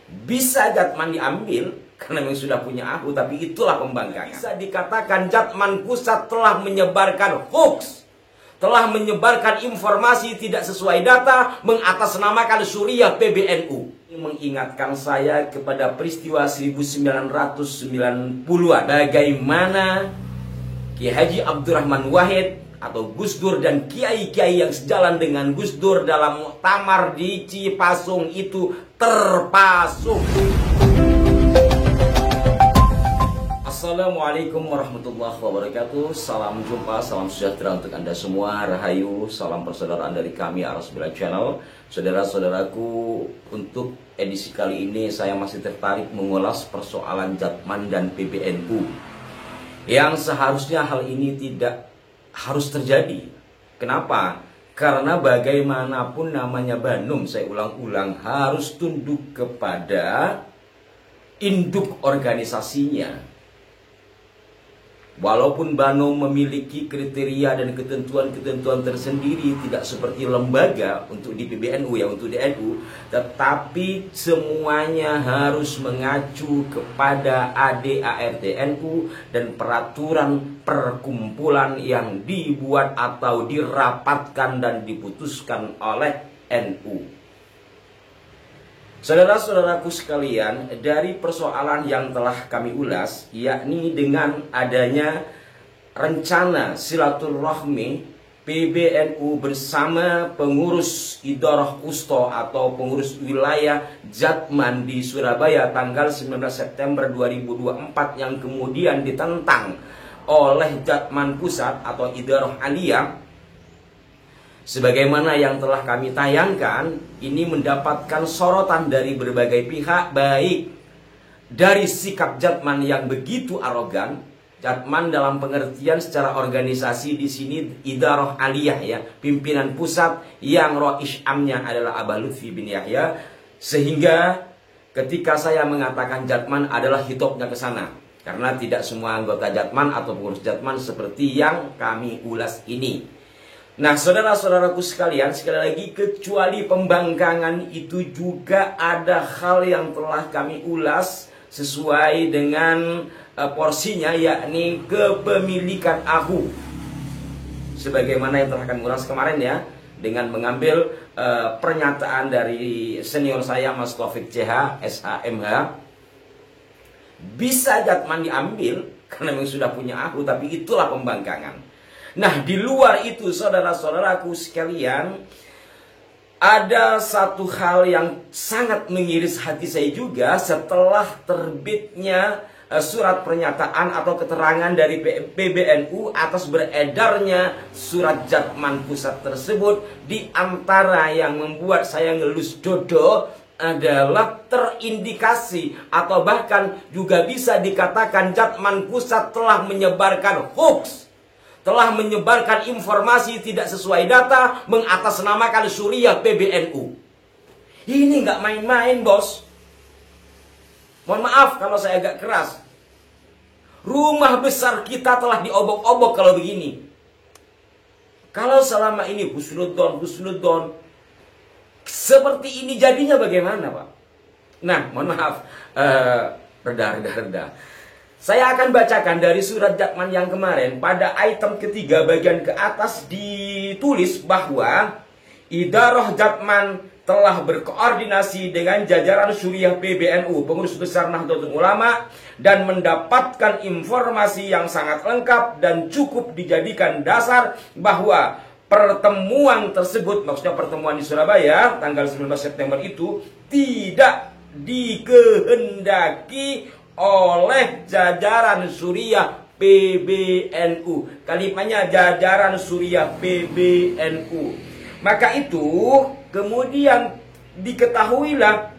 Bisa Jatman diambil karena memang sudah punya aku, tapi itulah pembangkangan. Bisa dikatakan Jatman pusat telah menyebarkan hoax, telah menyebarkan informasi tidak sesuai data, mengatasnamakan Suriah PBNU. Ini mengingatkan saya kepada peristiwa 1990-an. Bagaimana Kiai Haji Abdurrahman Wahid atau Gus Dur dan kiai-kiai yang sejalan dengan Gus Dur dalam muktamar di Cipasung itu terpasung. Assalamualaikum warahmatullahi wabarakatuh. Salam jumpa, salam sejahtera untuk Anda semua. Rahayu, salam persaudaraan dari kami Arasbila Channel. Saudara-saudaraku, untuk edisi kali ini saya masih tertarik mengulas persoalan Jatman dan PBNU yang seharusnya hal ini tidak harus terjadi. Kenapa? Karena bagaimanapun namanya Banum, saya ulang-ulang, harus tunduk kepada induk organisasinya. Walaupun Banum memiliki kriteria dan ketentuan-ketentuan tersendiri, tidak seperti lembaga untuk di PBNU ya, untuk di NU, tetapi semuanya harus mengacu kepada ADART NU dan peraturan perkumpulan yang dibuat atau dirapatkan dan diputuskan oleh NU. Saudara-saudaraku sekalian, dari persoalan yang telah kami ulas, yakni dengan adanya rencana silaturahmi PBNU bersama pengurus Idarah Kusto atau pengurus wilayah Jatman di Surabaya tanggal 19 September 2024 yang kemudian ditentang oleh Jatman Pusat atau Idarah Aliyah. Sebagaimana yang telah kami tayangkan, ini mendapatkan sorotan dari berbagai pihak, baik dari sikap Jatman yang begitu arogan. Jatman dalam pengertian secara organisasi di sini Idarah Aliyah ya, pimpinan pusat yang rois amnya adalah Abah Lutfi bin Yahya, sehingga ketika saya mengatakan Jatman adalah hitopnya ke sana, karena tidak semua anggota Jatman atau pengurus Jatman seperti yang kami ulas ini. Nah, saudara-saudaraku sekalian, sekali lagi, kecuali pembangkangan itu juga ada hal yang telah kami ulas sesuai dengan porsinya, yakni kepemilikan AHU. Sebagaimana yang telah kami ulas kemarin ya, dengan mengambil pernyataan dari senior saya Mas Taufik CH, SHMH. Bisa Jatman diambil karena memang sudah punya AHU, tapi itulah pembangkangan. Nah, di luar itu saudara-saudaraku sekalian, ada satu hal yang sangat mengiris hati saya juga setelah terbitnya surat pernyataan atau keterangan dari PBNU atas beredarnya surat Jatman Pusat tersebut. Di antara yang membuat saya ngelus dodo adalah terindikasi atau bahkan juga bisa dikatakan Jatman Pusat telah menyebarkan hoax, telah menyebarkan informasi tidak sesuai data, mengatasnamakan Suriah PBNU. Ini nggak main-main, bos. Mohon maaf kalau saya agak keras. Rumah besar kita telah diobok-obok kalau begini. Kalau selama ini husnudon, seperti ini jadinya bagaimana, Pak? Nah, mohon maaf, reda. Saya akan bacakan dari surat Jatman yang kemarin. Pada item ketiga bagian ke atas ditulis bahwa Idarah Jatman telah berkoordinasi dengan jajaran Suriah PBNU, pengurus besar Nahdlatul Ulama, dan mendapatkan informasi yang sangat lengkap dan cukup dijadikan dasar bahwa pertemuan tersebut, maksudnya pertemuan di Surabaya tanggal 19 September itu, tidak dikehendaki oleh jajaran Suriah PBNU. Kalimatnya jajaran Suriah PBNU. Maka itu kemudian diketahuilah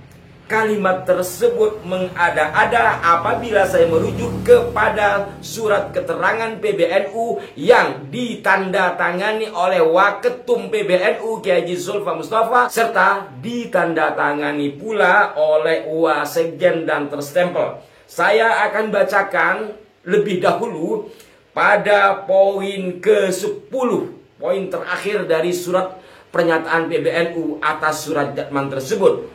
kalimat tersebut mengada-ada apabila saya merujuk kepada surat keterangan PBNU yang ditandatangani oleh Waketum PBNU Kiai Haji Zulfa Mustafa serta ditandatangani pula oleh Wasekjen dan terstempel. Saya akan bacakan lebih dahulu pada poin ke-10, poin terakhir dari surat pernyataan PBNU atas surat Jatman tersebut.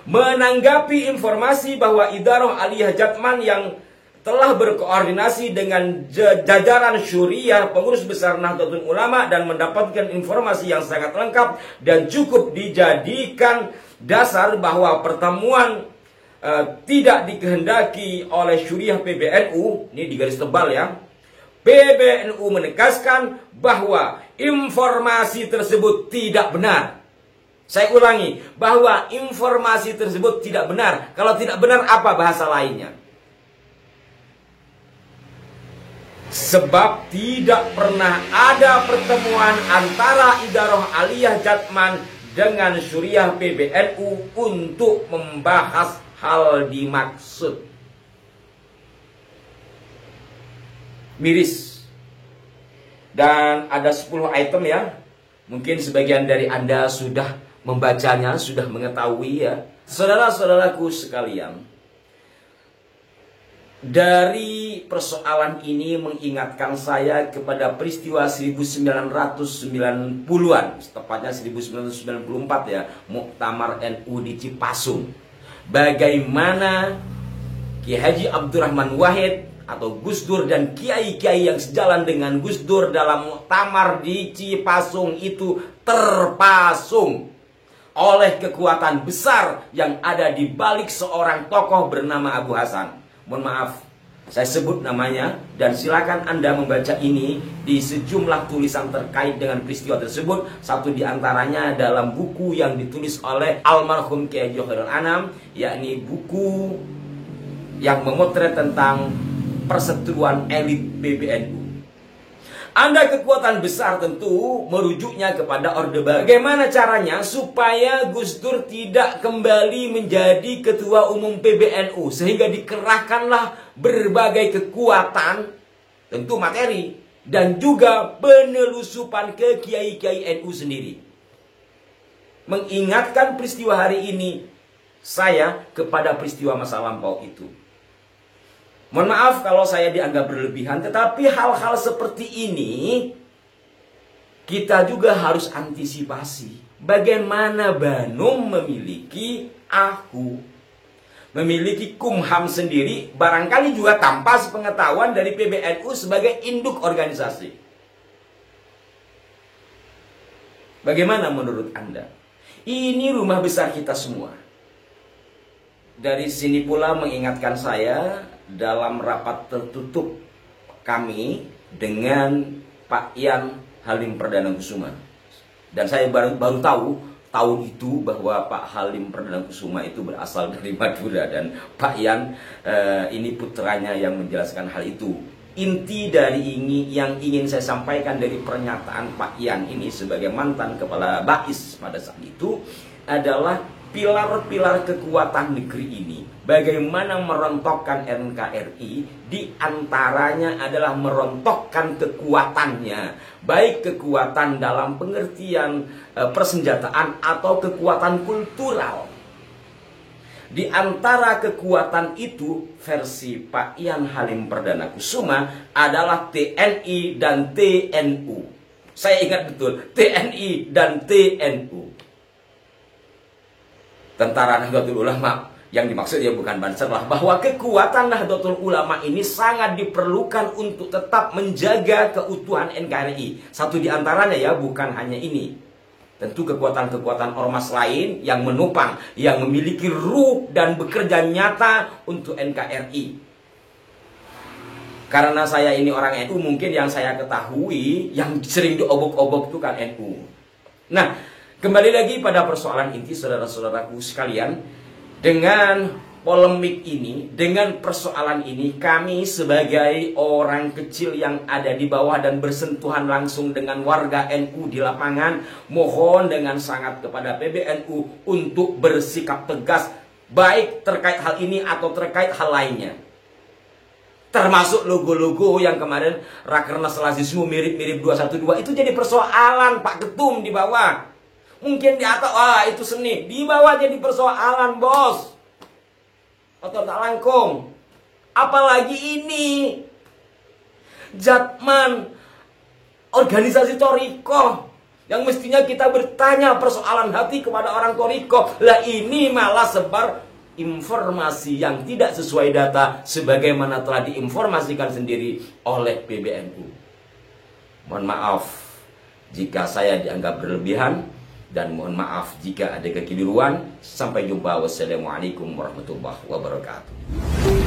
menanggapi informasi bahwa Idaroh Aliyah Jatman yang telah berkoordinasi dengan jajaran Syuriah pengurus besar Nahdlatul Ulama dan mendapatkan informasi yang sangat lengkap dan cukup dijadikan dasar bahwa pertemuan tidak dikehendaki oleh Syuriah PBNU. Ini di garis tebal ya. PBNU menegaskan bahwa informasi tersebut tidak benar. Saya ulangi, bahwa informasi tersebut tidak benar. Kalau tidak benar, apa bahasa lainnya? Sebab tidak pernah ada pertemuan antara Idaroh Aliyah Jatman dengan Syuriah PBNU untuk membahas hal dimaksud. Miris. Dan ada 10 item ya. Mungkin sebagian dari Anda sudah membacanya, sudah mengetahui ya. Saudara-saudaraku sekalian, dari persoalan ini mengingatkan saya kepada peristiwa 1990-an, tepatnya 1994 ya, Muktamar NU di Cipasung. Bagaimana Kiai Haji Abdurrahman Wahid atau Gus Dur dan kiai-kiai yang sejalan dengan Gus Dur dalam muktamar di Cipasung itu terpasung oleh kekuatan besar yang ada di balik seorang tokoh bernama Abu Hasan. Mohon maaf, saya sebut namanya dan silakan Anda membaca ini di sejumlah tulisan terkait dengan peristiwa tersebut. Satu di antaranya dalam buku yang ditulis oleh almarhum Kiai Khairul Anam, yakni buku yang memotret tentang perseteruan elit PBNU. Anda kekuatan besar tentu merujuknya kepada Orde Baru. Bagaimana caranya supaya Gus Dur tidak kembali menjadi ketua umum PBNU? Sehingga dikerahkanlah berbagai kekuatan, tentu materi, dan juga penelusupan ke kiai-kiai NU sendiri. Mengingatkan peristiwa hari ini saya kepada peristiwa masa lampau itu. Mohon maaf kalau saya dianggap berlebihan, tetapi hal-hal seperti ini kita juga harus antisipasi. Bagaimana Banum memiliki AHU, memiliki Kumham sendiri, barangkali juga tanpa sepengetahuan dari PBNU sebagai induk organisasi. Bagaimana menurut Anda? Ini rumah besar kita semua. Dari sini pula mengingatkan saya dalam rapat tertutup kami dengan Pak Ian Halim Perdana Kusuma. Dan saya baru tahu tahun itu bahwa Pak Halim Perdana Kusuma itu berasal dari Madura. Dan Pak Ian ini putranya yang menjelaskan hal itu. Inti dari ini yang ingin saya sampaikan dari pernyataan Pak Ian ini sebagai mantan kepala BAIS pada saat itu adalah pilar-pilar kekuatan negeri ini. Bagaimana merontokkan NKRI, di antaranya adalah merontokkan kekuatannya. Baik kekuatan dalam pengertian persenjataan atau kekuatan kultural. Di antara kekuatan itu, versi Pak Ian Halim Perdana Kusuma adalah TNI dan TNU. Saya ingat betul, TNI dan TNU. Tentara Nahdlatul Ulama, yang dimaksud ya bukan Banser lah, bahwa kekuatan Nahdlatul Ulama ini sangat diperlukan untuk tetap menjaga keutuhan NKRI. Satu di antaranya ya, bukan hanya ini. Tentu kekuatan-kekuatan ormas lain yang menopang, yang memiliki ruh dan bekerja nyata untuk NKRI. Karena saya ini orang NU, mungkin yang saya ketahui, yang sering diobok-obok itu kan NU. Nah, kembali lagi pada persoalan inti, saudara-saudaraku sekalian. Dengan polemik ini, dengan persoalan ini, kami sebagai orang kecil yang ada di bawah dan bersentuhan langsung dengan warga NU di lapangan, mohon dengan sangat kepada PBNU untuk bersikap tegas, baik terkait hal ini atau terkait hal lainnya. Termasuk logo-logo yang kemarin Rakernas Lazismu mirip-mirip 212, itu jadi persoalan Pak Ketum di bawah. Mungkin di atas, itu seni. Di bawah jadi persoalan, bos. Atau tak langkung. Apalagi ini. Jatman. Organisasi Torikoh. Yang mestinya kita bertanya persoalan hati kepada orang toriko. Lah ini malah sebar informasi yang tidak sesuai data sebagaimana telah diinformasikan sendiri oleh PBNU. Mohon maaf jika saya dianggap berlebihan dan mohon maaf jika ada kekeliruan. Sampai jumpa. Wassalamualaikum warahmatullahi wabarakatuh.